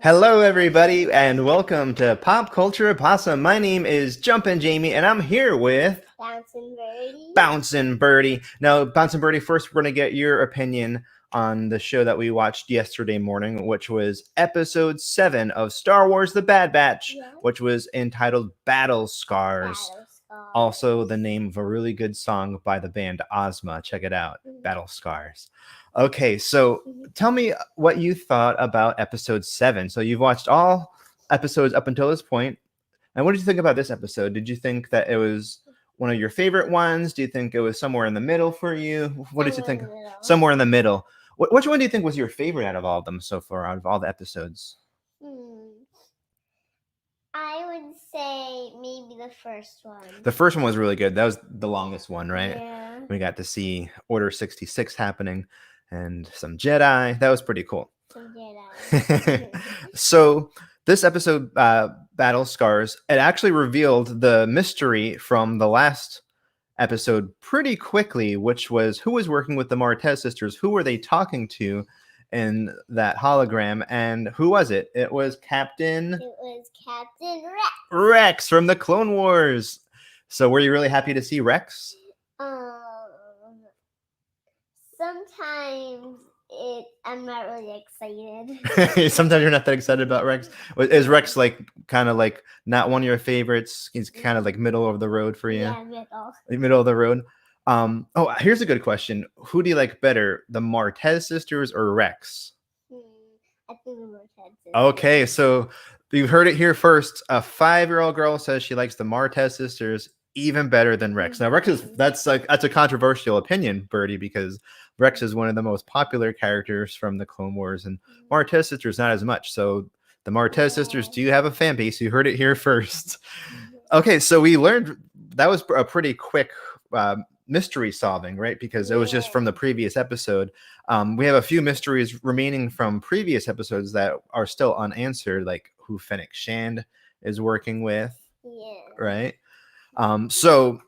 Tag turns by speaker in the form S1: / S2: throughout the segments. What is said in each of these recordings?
S1: Hello, everybody, and welcome to Pop Culture Opossum. My name is Jumpin Jamie, and I'm here with Bouncin' Birdie. Now, Bouncin' Birdie, first we're going to get your opinion on the show that we watched yesterday morning, which was episode 7 of Star Wars: The Bad Batch, which was entitled Battle Scars. Also, the name of a really good song by the band Ozma. Check it out, Battle Scars. Okay, so tell me what you thought about episode 7. So you've watched all episodes up until this point, and what did you think about this episode? Did you think that it was one of your favorite ones? Do you think it was somewhere in the middle for you? What did you think? Somewhere in the middle. Which one do you think was your favorite out of all of them so far, out of all the episodes?
S2: I would say maybe the first one.
S1: The first one was really good. That was the longest one, right?
S2: Yeah.
S1: We got to see Order 66 happening and some Jedi. That was pretty cool.
S2: Some Jedi.
S1: So this episode, Battle Scars, it actually revealed the mystery from the last episode pretty quickly, which was who was working with the Martez sisters, who were they talking to in that hologram, and who was it? It was Captain Rex from the Clone Wars. So were you really happy to see Rex?
S2: Sometimes I'm not really excited.
S1: Sometimes you're not that excited about Rex. Is Rex kind of not one of your favorites? He's kind of like middle of the road for you.
S2: Yeah, middle.
S1: Middle of the road. Oh, here's a good question. Who do you like better, the Martez sisters or Rex?
S2: I think the Martez sisters.
S1: Okay, so you've heard it here first. A 5-year-old girl says she likes the Martez sisters even better than Rex. Now, that's a controversial opinion, Birdie, because Rex is one of the most popular characters from the Clone Wars, and Martez sisters not as much. So the Martez sisters do have a fan base. You heard it here first. Okay, so we learned that was a pretty quick mystery solving, right? Because it was just from the previous episode. We have a few mysteries remaining from previous episodes that are still unanswered, like who Fennec Shand is working with, right? So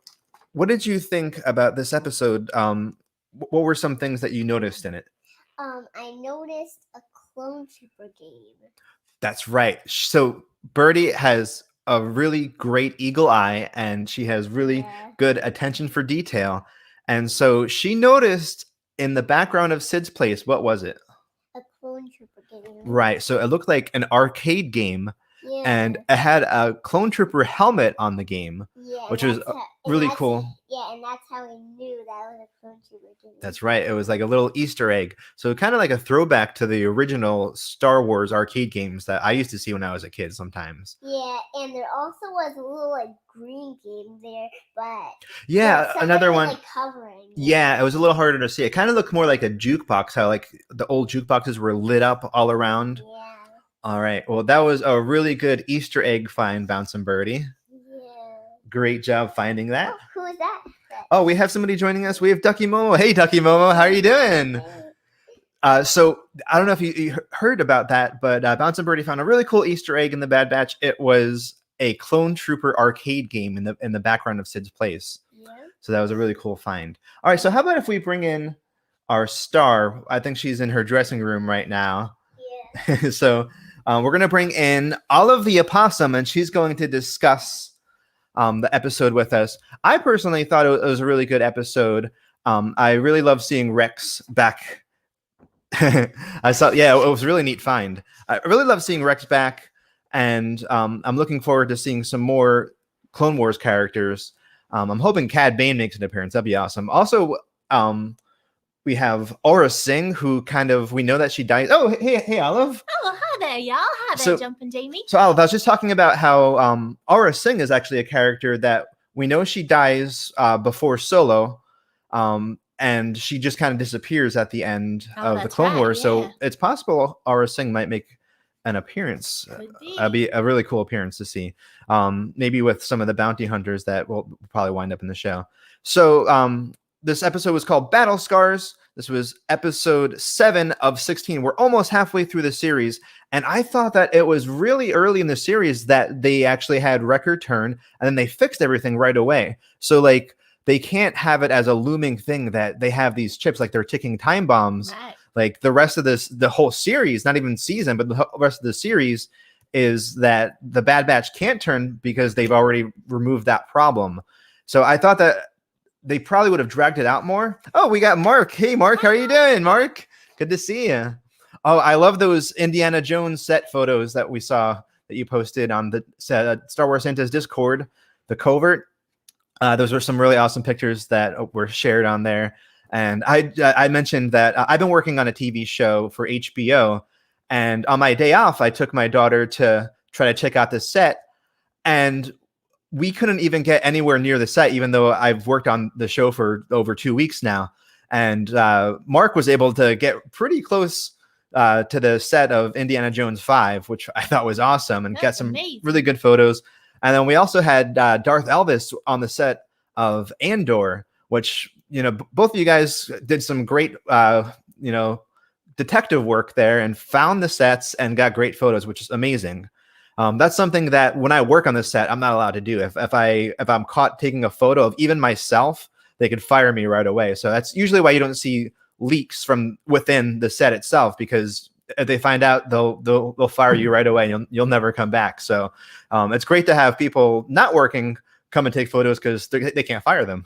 S1: what did you think about this episode? What were some things that you noticed in it?
S2: I noticed a clone trooper game.
S1: That's right. So Birdie has a really great eagle eye, and she has really good attention for detail. And so she noticed in the background of Sid's place, what was it?
S2: A clone trooper game.
S1: Right. So it looked like an arcade game, and it had a clone trooper helmet on the game, which was really cool.
S2: Yeah, and that's how we knew that was a clone trooper game.
S1: That's right. It was like a little Easter egg. So kind of like a throwback to the original Star Wars arcade games that I used to see when I was a kid sometimes.
S2: Yeah, and there also was a little green game there, but
S1: another one.
S2: Covering.
S1: Yeah, it was a little harder to see. It kind of looked more like a jukebox, how the old jukeboxes were lit up all around.
S2: Yeah.
S1: All right. Well, that was a really good Easter egg find, Bouncin' Birdie.
S2: Yeah.
S1: Great job finding that.
S2: Oh, who is that?
S1: Oh, we have somebody joining us. We have Ducky Momo. Hey, Ducky Momo. How are you doing? So I don't know if you heard about that, but Bouncin' Birdie found a really cool Easter egg in the Bad Batch. It was a clone trooper arcade game in the background of Sid's place. Yeah. So that was a really cool find. All right. So how about if we bring in our star? I think she's in her dressing room right now. Yeah. So we're going to bring in Olive the Opossum, and she's going to discuss the episode with us. I personally thought it was a really good episode. I really love seeing Rex back. It was a really neat find. I really love seeing Rex back, and I'm looking forward to seeing some more Clone Wars characters. I'm hoping Cad Bane makes an appearance. That'd be awesome. Also, we have Aura Singh, who we know that she dies. Oh, hey, Olive.
S3: Oh, hi there, y'all. Hi there, Jumpin' Jamie.
S1: So, Olive, I was just talking about how Aura Singh is actually a character that we know she dies before Solo, and she just kind of disappears at the end of the Clone Wars. Yeah. So it's possible Aura Singh might make an appearance. That'd be a really cool appearance to see. Maybe with some of the bounty hunters that will probably wind up in the show. So this episode was called Battle Scars. This was episode 7 of 16. We're almost halfway through the series, and I thought that it was really early in the series that they actually had Wrecker turn, and then they fixed everything right away. So they can't have it as a looming thing that they have these chips, like they're ticking time bombs.
S3: Right.
S1: Like the rest of the whole series, not even season, but the rest of the series is that the Bad Batch can't turn because they've already removed that problem. So I thought that they probably would have dragged it out more. Oh, we got Mark. Hey, Mark, how are you doing, Mark? Good to see you. Oh, I love those Indiana Jones set photos that we saw that you posted on the Star Wars Santa's Discord, the covert. Those were some really awesome pictures that were shared on there. And I mentioned that I've been working on a TV show for HBO. And on my day off, I took my daughter to try to check out this set. And we couldn't even get anywhere near the set, even though I've worked on the show for over 2 weeks now. And Mark was able to get pretty close to the set of Indiana Jones 5, which I thought was awesome, and get some really good photos. And then we also had Darth Elvis on the set of Andor, which, both of you guys did some great, detective work there and found the sets and got great photos, which is amazing. That's something that when I work on this set, I'm not allowed to do. If I'm caught taking a photo of even myself, they could fire me right away. So that's usually why you don't see leaks from within the set itself, because if they find out, they'll fire you right away. And you'll never come back. So it's great to have people not working come and take photos because they can't fire them.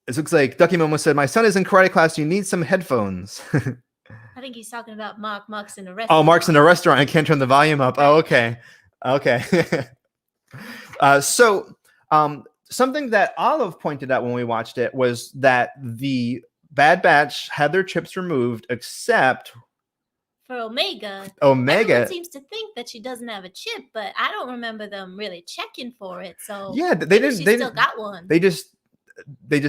S1: It looks like Ducky Momo said, "My son is in karate class. You need some headphones."
S3: I think he's talking about Mark. Mark's in a restaurant.
S1: Oh, Mark's in a restaurant. I can't turn the volume up. Oh, okay. So something that Olive pointed out when we watched it was that the Bad Batch had their chips removed, except
S3: for Omega.
S1: Everyone
S3: seems to think that she doesn't have a chip, but I don't remember them really checking for it. So
S1: yeah, they didn't. They
S3: still got one.
S1: They just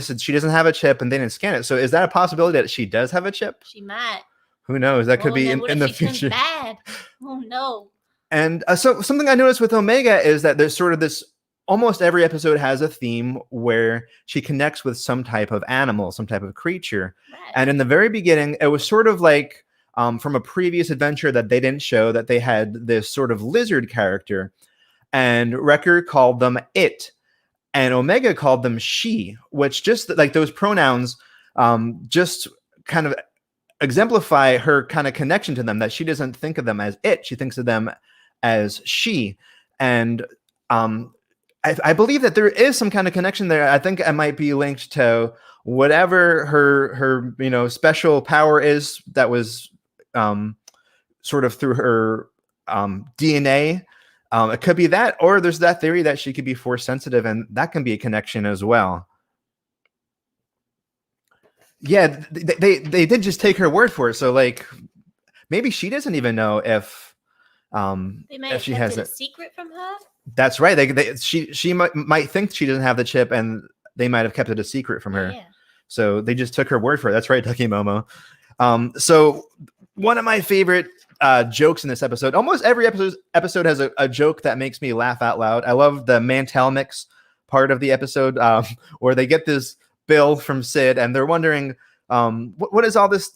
S1: said she doesn't have a chip, and they didn't scan it. So is that a possibility that she does have a chip?
S3: She might.
S1: Who knows? That could be in the future.
S3: Bad. Oh no.
S1: And so something I noticed with Omega is that there's sort of this. Almost every episode has a theme where she connects with some type of animal, some type of creature. Right. And in the very beginning, it was sort of like from a previous adventure that they didn't show, that they had this sort of lizard character, and Wrecker called them it, and Omega called them she, which just like those pronouns just kind of exemplify her kind of connection to them, that she doesn't think of them as it. She thinks of them as she. And I believe that there is some kind of connection there. I think it might be linked to whatever her special power is that was sort of through her DNA. It could be that, or there's that theory that she could be force sensitive, and that can be a connection as well. Yeah, they did just take her word for it. So like, maybe she doesn't even know if
S3: she has a secret from her.
S1: That's right. She might think she doesn't have the chip, and they might have kept it a secret from her. Yeah. So they just took her word for it. That's right, Ducky Momo. So one of my favorite jokes in this episode. Almost every episode has a joke that makes me laugh out loud. I love the Mantel mix part of the episode where they get this bill from Sid, and they're wondering, what is all this?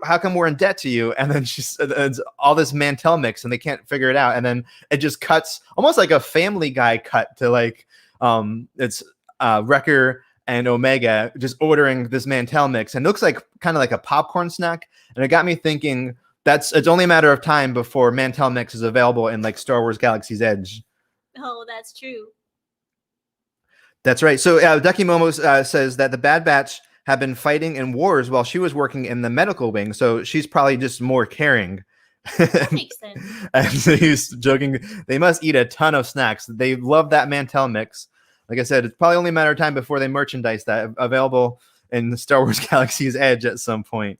S1: How come we're in debt to you? And then it's all this Mantel mix, and they can't figure it out. And then it just cuts almost like a Family Guy cut to like it's Wrecker and Omega just ordering this Mantel mix, and it looks like kind of like a popcorn snack. And it got me thinking it's only a matter of time before Mantel mix is available in like Star Wars Galaxy's Edge.
S3: Oh, that's true.
S1: That's right. So Ducky Momo says that the Bad Batch have been fighting in wars while she was working in the medical wing. So she's probably just more caring.
S3: That makes sense.
S1: And so he's joking. They must eat a ton of snacks. They love that Mantel mix. Like I said, it's probably only a matter of time before they merchandise that available in the Star Wars Galaxy's Edge at some point.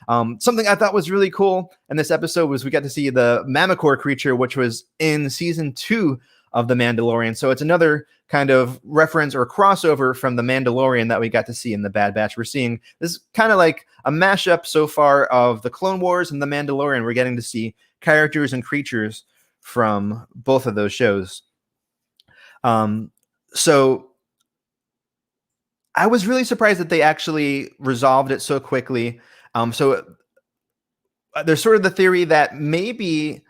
S1: Something I thought was really cool in this episode was we got to see the Mammacore creature, which was in season 2 of The Mandalorian. So it's another kind of reference or crossover from The Mandalorian that we got to see in The Bad Batch. We're seeing this kind of like a mashup so far of The Clone Wars and The Mandalorian. We're getting to see characters and creatures from both of those shows. So I was really surprised that they actually resolved it so quickly. So there's sort of the theory that maybe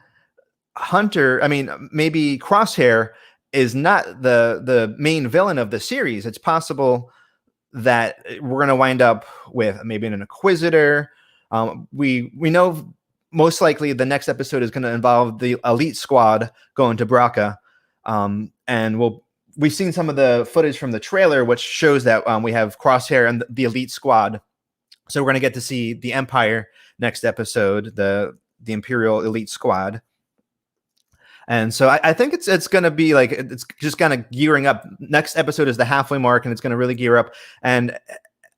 S1: maybe Crosshair is not the main villain of the series. It's possible that we're going to wind up with maybe an Inquisitor. We know most likely the next episode is going to involve the Elite Squad going to Braca. And we've seen some of the footage from the trailer, which shows that we have Crosshair and the Elite Squad. So we're going to get to see the Empire next episode, the Imperial Elite Squad. And so I think it's going to be like, it's just kind of gearing up. Next episode is the halfway mark, and it's going to really gear up. And,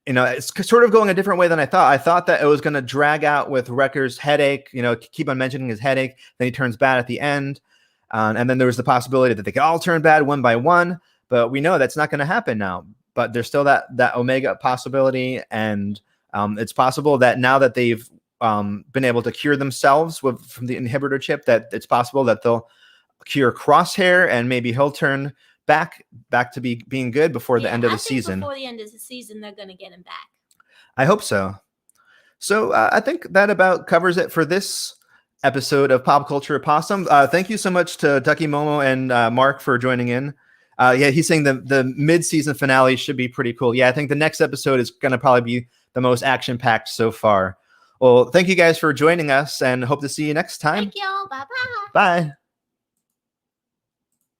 S1: it's sort of going a different way than I thought. I thought that it was going to drag out with Wrecker's headache, keep on mentioning his headache. Then he turns bad at the end. And then there was the possibility that they could all turn bad one by one. But we know that's not going to happen now. But there's still that Omega possibility. And it's possible that now that they've been able to cure themselves from the inhibitor chip, that it's possible that they'll cure Crosshair, and maybe he'll turn back to being good before the end of the season.
S3: Before the end of the season, they're going to get him back.
S1: I hope so. So I think that about covers it for this episode of Pop Culture Opossum. Thank you so much to Ducky Momo and Mark for joining in. He's saying the mid-season finale should be pretty cool. Yeah, I think the next episode is going to probably be the most action-packed so far. Well, thank you guys for joining us, and hope to see you next time.
S3: Thank y'all. Bye-bye.
S1: Bye.